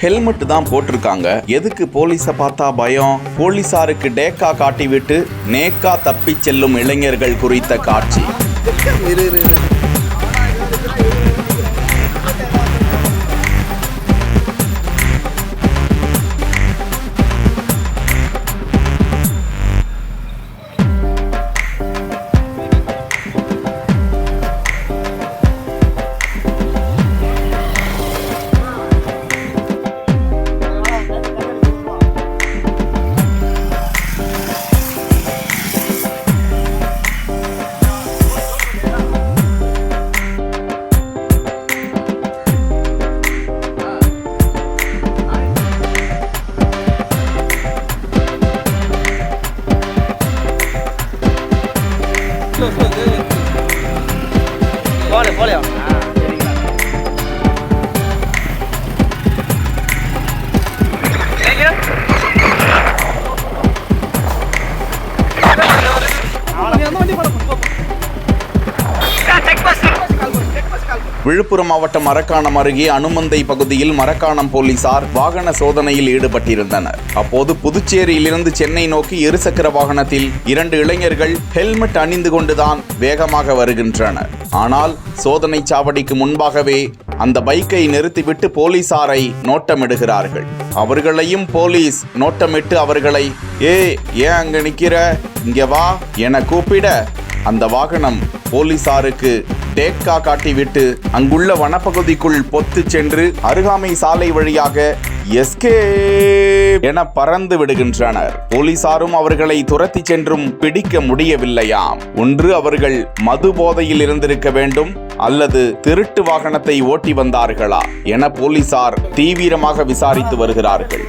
Helmet தான் போட்டிருக்காங்க. எதுக்கு போலீஸை பார்த்தா பயம்? போலீசாருக்கு டேக்கா காட்டிவிட்டு நேக்கா தப்பி செல்லும் இளைஞர்கள் குறித்த காட்சி. போலையா விழுப்புரம் மாவட்டம் மரக்காணம் அருகே அனுமந்தை பகுதியில் மரக்காணம் போலீசார் வாகன சோதனையில் ஈடுபட்டிருந்தனர். அப்போது புதுச்சேரியிலிருந்து சென்னை நோக்கி இருசக்கர வாகனத்தில் 2 இளைஞர்கள் ஹெல்மெட் அணிந்து கொண்டுதான் வேகமாக வருகின்றனர். ஆனால் சோதனை சாவடிக்கு முன்பாகவே அந்த பைக்கை நிறுத்திவிட்டு போலீசாரை நோட்டமிடுகிறார்கள். அவர்களையும் போலீஸ் நோட்டமிட்டு அவர்களை ஏன் அங்க நிக்கிற, இங்க வா என கூப்பிட அந்த வாகனம் போலீசாருக்கு டேக்கா காட்டிவிட்டு அங்குள்ள வனப்பகுதிக்குள் பொத்து சென்று அருகாமை சாலை வழியாக எஸ்கேப் என பறந்து விடுகின்றனர். போலீசாரும் அவர்களை துரத்தி சென்றும் பிடிக்க முடியவில்லையாம். ஒன்று அவர்கள் மது போதையில் இருந்திருக்க வேண்டும், அல்லது திருட்டு வாகனத்தை ஓட்டி வந்தார்களா என போலீசார் தீவிரமாக விசாரித்து வருகிறார்கள்.